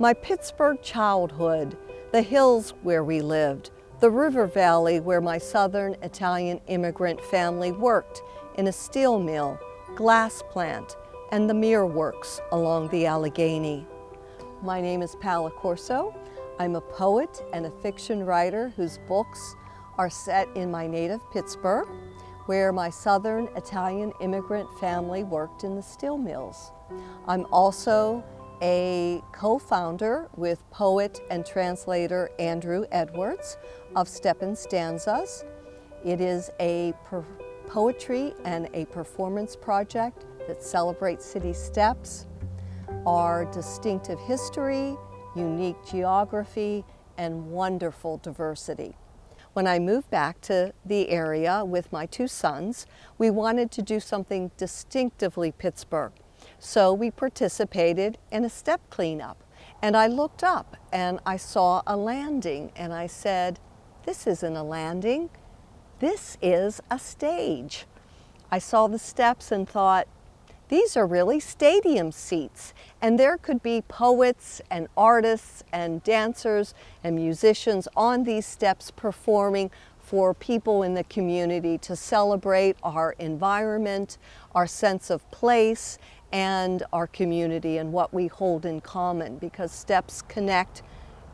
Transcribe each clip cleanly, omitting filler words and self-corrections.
My Pittsburgh childhood, the hills where we lived, the river valley where my Southern Italian immigrant family worked in a steel mill, glass plant, and the mirror works along the Allegheny. My name is Paola Corso. I'm a poet and a fiction writer whose books are set in my native Pittsburgh, where my Southern Italian immigrant family worked in the steel mills. I'm also a co-founder with poet and translator Andrew Edwards of Step and Stanzas. It is a poetry and a performance project that celebrates city steps, our distinctive history, unique geography, and wonderful diversity. When I moved back to the area with my two sons, we wanted to do something distinctively Pittsburgh. So we participated in a step cleanup. And I looked up and I saw a landing and I said, this isn't a landing, this is a stage. I saw the steps and thought, these are really stadium seats, and there could be poets and artists and dancers and musicians on these steps performing for people in the community to celebrate our environment, our sense of place, and our community and what we hold in common, because steps connect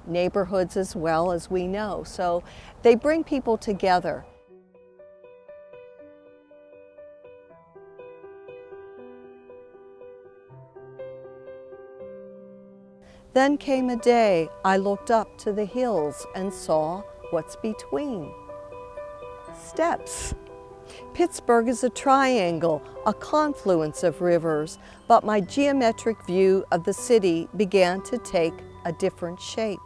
neighborhoods as well, as we know. So they bring people together. Then came a day I looked up to the hills and saw what's between. Steps. Pittsburgh is a triangle, a confluence of rivers, but my geometric view of the city began to take a different shape.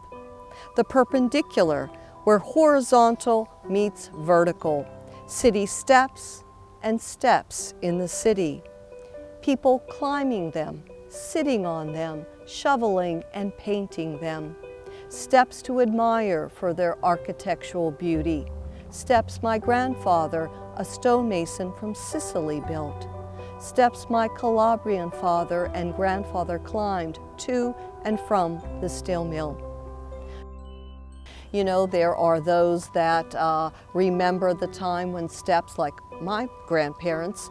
The perpendicular, where horizontal meets vertical, city steps and steps in the city. People climbing them, sitting on them, shoveling and painting them. Steps to admire for their architectural beauty. Steps my grandfather, a stonemason from Sicily, built. Steps my Calabrian father and grandfather climbed to and from the steel mill. You know, there are those that remember the time when steps, like my grandparents,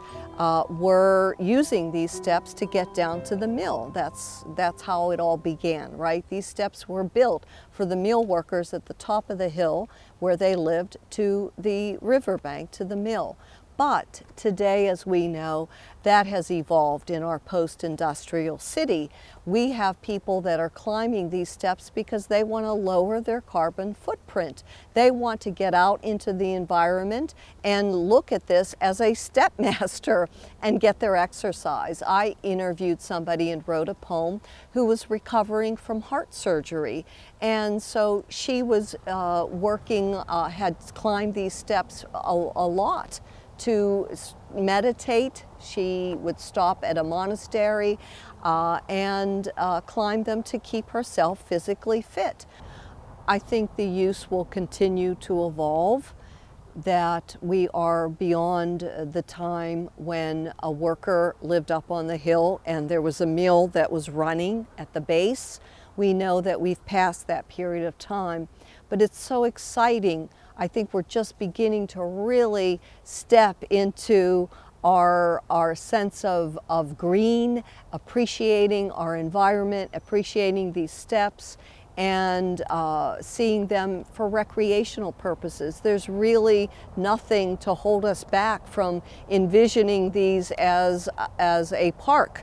were using these steps to get down to the mill. That's how it all began, right? These steps were built for the mill workers at the top of the hill where they lived to the riverbank, to the mill. But today, as we know, that has evolved in our post-industrial city. We have people that are climbing these steps because they want to lower their carbon footprint. They want to get out into the environment and look at this as a step master and get their exercise. I interviewed somebody and wrote a poem who was recovering from heart surgery. And so she was had climbed these steps a lot to meditate. She would stop at a monastery and climb them to keep herself physically fit. I think the use will continue to evolve, that we are beyond the time when a worker lived up on the hill and there was a mill that was running at the base. We know that we've passed that period of time, but it's so exciting. I think we're just beginning to really step into our sense of green, appreciating our environment, appreciating these steps, and seeing them for recreational purposes. There's really nothing to hold us back from envisioning these as a park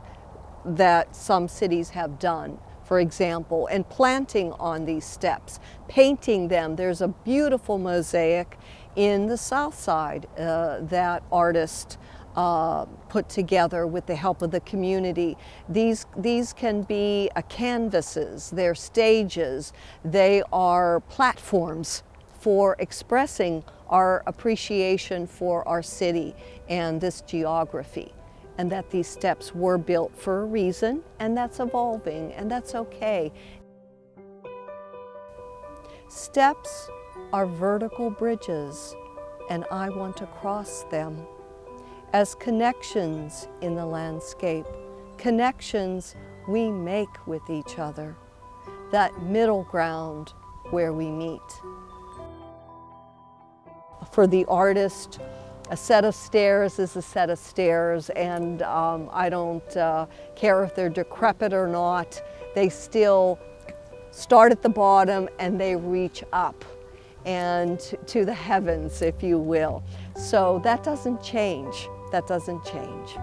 that some cities have done, for example, and planting on these steps, painting them. There's a beautiful mosaic in the South Side that artist put together with the help of the community. These can be canvases, they're stages, they are platforms for expressing our appreciation for our city and this geography. And that these steps were built for a reason, and that's evolving, and that's okay. Steps are vertical bridges, and I want to cross them as connections in the landscape, connections we make with each other. that middle ground where we meet. For the artist, a set of stairs is a set of stairs, and I don't care if they're decrepit or not. They still start at the bottom and they reach up and to the heavens, if you will. So that doesn't change. That doesn't change.